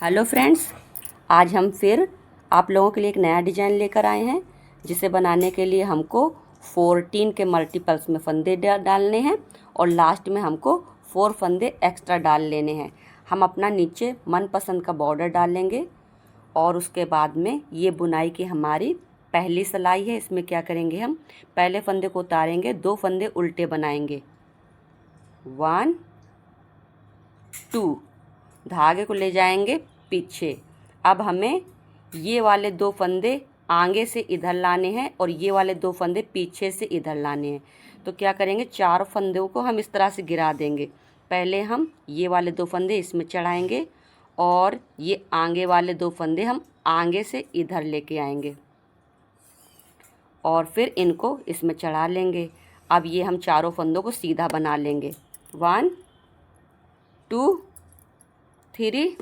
Hello friends, आज हम फिर आप लोगों के लिए एक नया डिज़ाइन लेकर आए हैं, जिसे बनाने के लिए हमको 14 के मल्टीपल्स में फंदे डालने हैं और लास्ट में हमको 4 फंदे एक्स्ट्रा डाल लेने हैं। हम अपना नीचे मनपसंद का बॉर्डर डाल लेंगे और उसके बाद में ये बुनाई की हमारी पहली सिलाई है। इसमें क्या करेंगे, हम पहले फंदे को उतारेंगे, 2 फंदे उल्टे बनाएंगे, 1 2, धागे को ले जाएंगे पीछे। अब हमें ये वाले 2 फंदे आगे से इधर लाने हैं और ये वाले 2 फंदे पीछे से इधर लाने हैं। तो क्या करेंगे, 4 फंदों को हम इस तरह से गिरा देंगे। पहले हम ये वाले 2 फंदे इसमें चढ़ाएंगे और ये आगे वाले 2 फंदे हम आगे से इधर लेके आएंगे और फिर इनको इसमें चढ़ा लेंगे। अब ये हम चारों फंदों को सीधा बना लेंगे, 1 2 3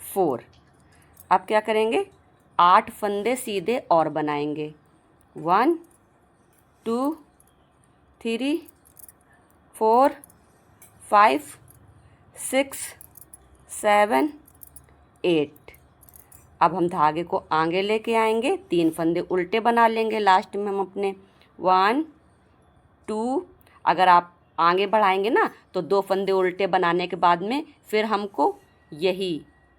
4। अब क्या करेंगे, 8 फंदे सीधे और बनाएंगे, 1 2 3 4 5 6 7 8। अब हम धागे को आगे लेके आएंगे, 3 फंदे उल्टे बना लेंगे लास्ट में हम अपने, 1 2। अगर आप आगे बढ़ाएंगे ना तो 2 फंदे उल्टे बनाने के बाद में फिर हमको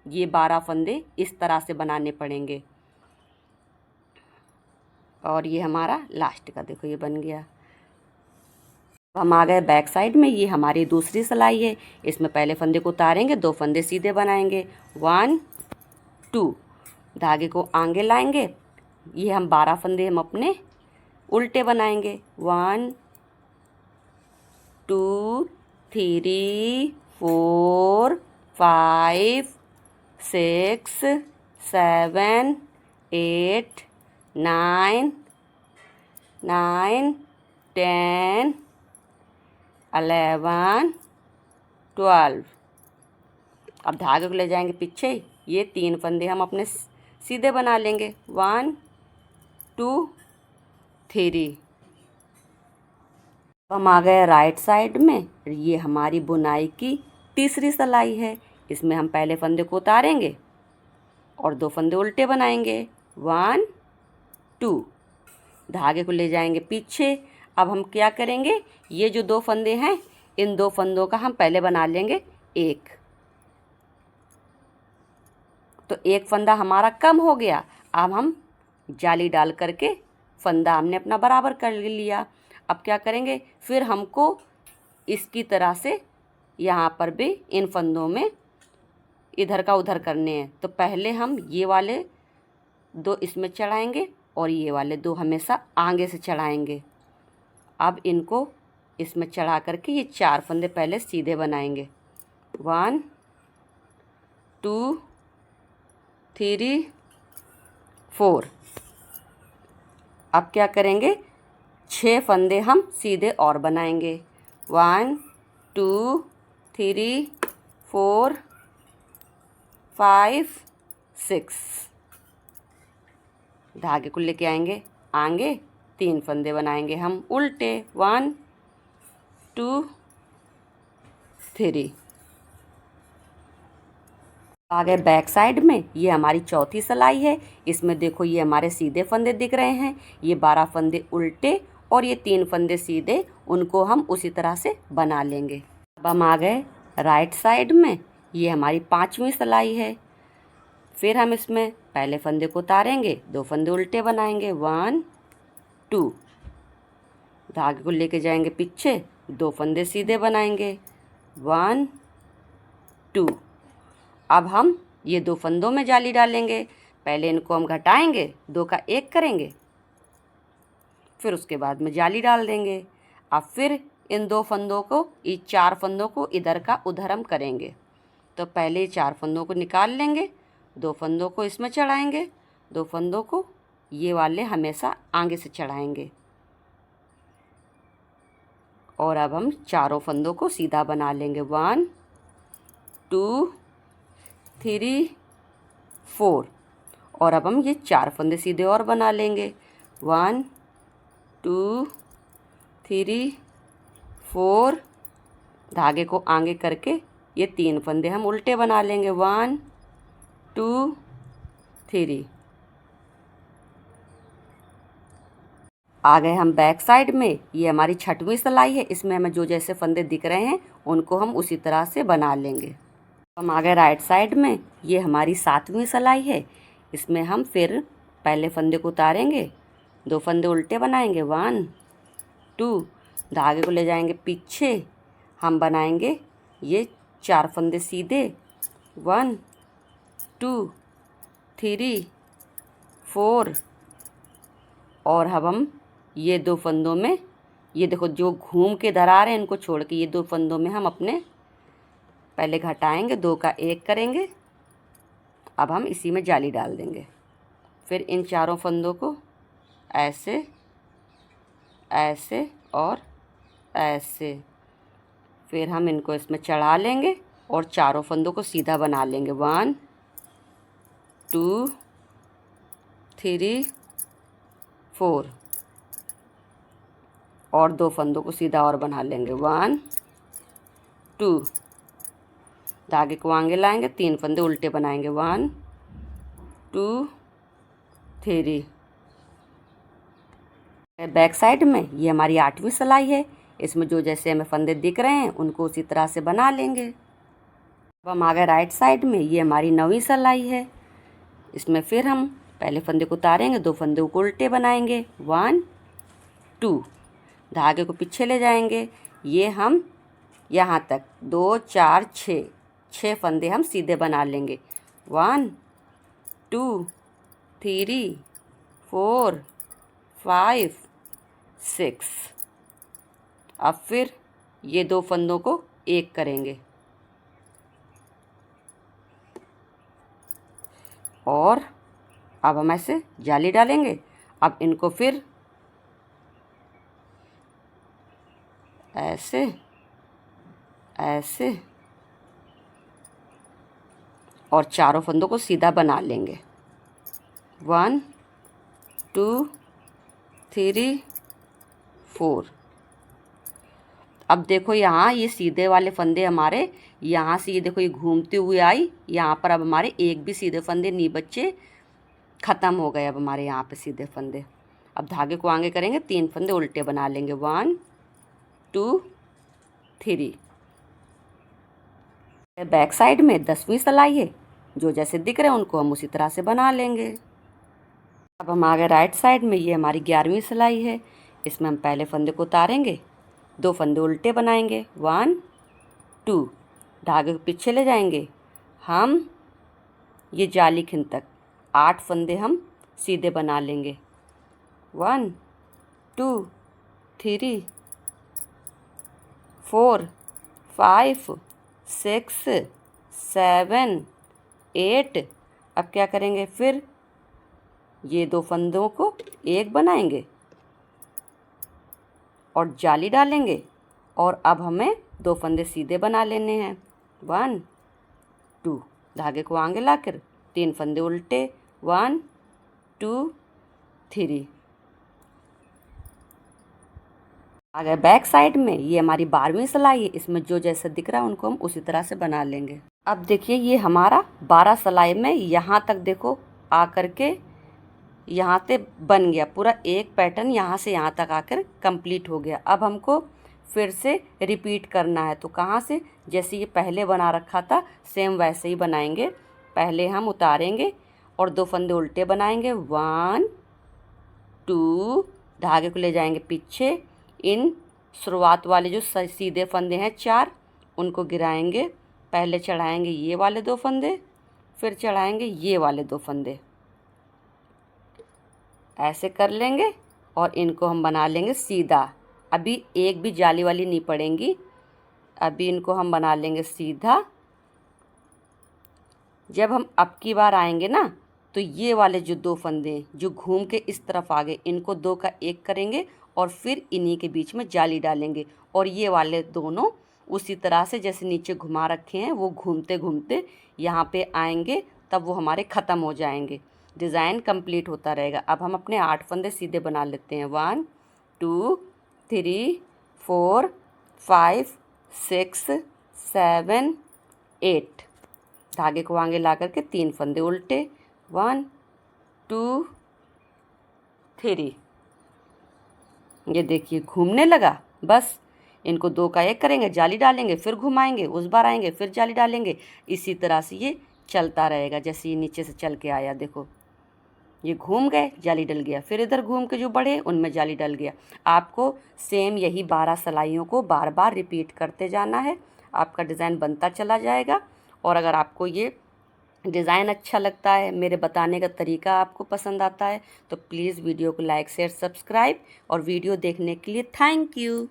ये 12 फंदे इस तरह से बनाने पड़ेंगे। और ये हमारा लास्ट का देखो ये बन गया। हम आ गए बैक साइड में। ये हमारी दूसरी सिलाई है। इसमें पहले फंदे को उतारेंगे, 2 फंदे सीधे बनाएंगे, 1 2, धागे को आगे लाएंगे। ये हम 12 फंदे हम अपने उल्टे बनाएंगे, 1 2 3 4 5 6 7 8 9 10 11 12। अब धागे को ले जाएंगे पीछे। ये 3 फंदे हम अपने सीधे बना लेंगे, 1 2 3। हम आ गए राइट साइड में। ये हमारी बुनाई की तीसरी सिलाई है। इसमें हम पहले फंदे को उतारेंगे और 2 फंदे उल्टे बनाएंगे, 1 2, धागे को ले जाएंगे पीछे। अब हम क्या करेंगे, ये जो 2 फंदे हैं, इन 2 फंदों का हम पहले बना लेंगे 1। तो 1 फंदा हमारा कम हो गया। अब हम जाली डाल करके फंदा हमने अपना बराबर कर लिया। अब क्या करेंगे, फिर हमको इसकी तरह से यहाँ पर भी इन फंदों में इधर का उधर करने हैं। तो पहले हम ये वाले 2 इसमें चढ़ाएंगे और ये वाले 2 हमेशा आगे से चढ़ाएंगे। अब इनको इसमें चढ़ा करके ये 4 फंदे पहले सीधे बनाएंगे, 1 2 3 4। अब क्या करेंगे, 6 फंदे हम सीधे और बनाएंगे, 1 2 3 4 5 6। धागे को लेके आएंगे आगे, 3 फंदे बनाएंगे हम उल्टे, 1 2 3। आगे बैक साइड में ये हमारी चौथी सिलाई है। इसमें देखो ये हमारे सीधे फंदे दिख रहे हैं, ये 12 फंदे उल्टे और ये 3 फंदे सीधे, उनको हम उसी तरह से बना लेंगे। अब हम आ गए राइट साइड में। ये हमारी 5वीं सिलाई है। फिर हम इसमें पहले फंदे को उतारेंगे, 2 फंदे उल्टे बनाएंगे, 1 2, धागे को लेके जाएंगे पीछे, 2 फंदे सीधे बनाएंगे, 1 2। अब हम ये 2 फंदों में जाली डालेंगे। पहले इनको हम घटाएंगे, 2 का 1 करेंगे, फिर उसके बाद में जाली डाल देंगे। अब फिर इन 2 फंदों को, ये 4 फंदों को इधर का उधर हम करेंगे। तो पहले 4 फंदों को निकाल लेंगे, 2 फंदों को इसमें चढ़ाएंगे, 2 फंदों को ये वाले हमेशा आगे से चढ़ाएंगे और अब हम चारों फंदों को सीधा बना लेंगे, 1 2 3 4। और अब हम ये 4 फंदे सीधे और बना लेंगे, 1 2 3 4। धागे को आगे करके ये 3 फंदे हम उल्टे बना लेंगे, 1 2 3। आ गए हम बैक साइड में। ये हमारी 6वीं सिलाई है। इसमें हमें जो जैसे फंदे दिख रहे हैं उनको हम उसी तरह से बना लेंगे। हम आ गए राइट साइड में। ये हमारी 7वीं सिलाई है। इसमें हम फिर पहले फंदे को उतारेंगे, 2 फंदे उल्टे बनाएंगे, 1 2, धागे को ले जाएंगे पीछे, हम बनाएंगे ये 4 फंदे सीधे, 1 2 3 4। और अब हम ये 2 फंदों में, ये देखो जो घूम के दरार है इनको छोड़ के ये 2 फंदों में हम अपने पहले घटाएंगे, 2 का 1 करेंगे। अब हम इसी में जाली डाल देंगे। फिर इन चारों फंदों को ऐसे ऐसे और ऐसे, फिर हम इनको इसमें चढ़ा लेंगे और चारों फंदों को सीधा बना लेंगे, 1 2 3 4। और 2 फंदों को सीधा और बना लेंगे, 1 2। धागे को आगे लाएंगे, 3 फंदे उल्टे बनाएंगे, 1 2 3। बैक साइड में ये हमारी 8वीं सिलाई है। इसमें जो जैसे हमें फंदे दिख रहे हैं उनको उसी तरह से बना लेंगे। अब हम आ गए राइट साइड में। ये हमारी 9वीं सिलाई है। इसमें फिर हम पहले फंदे को उतारेंगे, 2 फंदे को उल्टे बनाएंगे, 1 2। धागे को पीछे ले जाएंगे। ये हम यहाँ तक 2 4 6 फंदे हम सीधे बना लेंगे, 1 2 3 4 5 6। अब फिर ये 2 फंदों को एक करेंगे और अब हम ऐसे जाली डालेंगे। अब इनको फिर ऐसे ऐसे और चारों फंदों को सीधा बना लेंगे, 1 2 3 4। अब देखो यहाँ ये सीधे वाले फंदे हमारे यहाँ से, ये देखो ये घूमते हुए आई यहाँ पर। अब हमारे एक भी सीधे फंदे नहीं बच्चे, ख़त्म हो गए अब हमारे यहाँ पे सीधे फंदे। अब धागे को आगे करेंगे, 3 फंदे उल्टे बना लेंगे, 1 2 3। बैक साइड में 10वीं सिलाई है। जो जैसे दिख रहे हैं उनको हम उसी तरह से बना लेंगे। अब हम आ गए राइट साइड में। ये हमारी 11वीं सिलाई है। इसमें हम पहले फंदे को उतारेंगे, 2 फंदे उल्टे बनाएंगे, 1 2। धागे को पीछे ले जाएंगे, हम ये जाली खिन तक 8 फंदे हम सीधे बना लेंगे, 1 2 3 4 5 6 7 8। अब क्या करेंगे, फिर ये 2 फंदों को एक बनाएंगे और जाली डालेंगे। और अब हमें 2 फंदे सीधे बना लेने हैं, 1 2। धागे को आगे लाकर 3 फंदे उल्टे, 1 2 3। आ गए बैक साइड में। ये हमारी 12वीं सिलाई है। इसमें जो जैसा दिख रहा है उनको हम उसी तरह से बना लेंगे। अब देखिए ये हमारा 12 सिलाई में यहाँ तक देखो आ कर के यहाँ से बन गया पूरा एक पैटर्न, यहाँ से यहाँ तक आकर कंप्लीट हो गया। अब हमको फिर से रिपीट करना है। तो कहाँ से, जैसे ये पहले बना रखा था सेम वैसे ही बनाएंगे। पहले हम उतारेंगे और 2 फंदे उल्टे बनाएंगे, 1 2। धागे को ले जाएंगे पीछे, इन शुरुआत वाले जो सीधे फंदे हैं 4 उनको गिराएंगे। पहले चढ़ाएंगे ये वाले 2 फंदे, फिर चढ़ाएंगे ये वाले 2 फंदे, ऐसे कर लेंगे और इनको हम बना लेंगे सीधा। अभी एक भी जाली वाली नहीं पड़ेंगी, अभी इनको हम बना लेंगे सीधा। जब हम अब की बार आएंगे ना तो ये वाले जो 2 फंदे जो घूम के इस तरफ आ गए इनको 2 का 1 करेंगे और फिर इन्हीं के बीच में जाली डालेंगे। और ये वाले दोनों उसी तरह से जैसे नीचे घुमा रखे हैं वो घूमते घूमते यहाँ पे आएंगे, तब वो हमारे ख़त्म हो जाएंगे। डिज़ाइन कंप्लीट होता रहेगा। अब हम अपने 8 फंदे सीधे बना लेते हैं, 1 2 3 4 5 6 7 8। धागे को आगे ला करके 3 फंदे उल्टे, 1 2 3। ये देखिए घूमने लगा। बस इनको 2 का 1 करेंगे, जाली डालेंगे, फिर घुमाएंगे, उस बार आएंगे, फिर जाली डालेंगे। इसी तरह से ये चलता रहेगा। जैसे ये नीचे से चल के आया, देखो ये घूम गए, जाली डल गया, फिर इधर घूम के जो बढ़े उनमें जाली डल गया। आपको सेम यही 12 सिलाइयों को बार बार रिपीट करते जाना है, आपका डिज़ाइन बनता चला जाएगा। और अगर आपको ये डिज़ाइन अच्छा लगता है, मेरे बताने का तरीका आपको पसंद आता है, तो प्लीज़ वीडियो को लाइक शेयर सब्सक्राइब, और वीडियो देखने के लिए थैंक यू।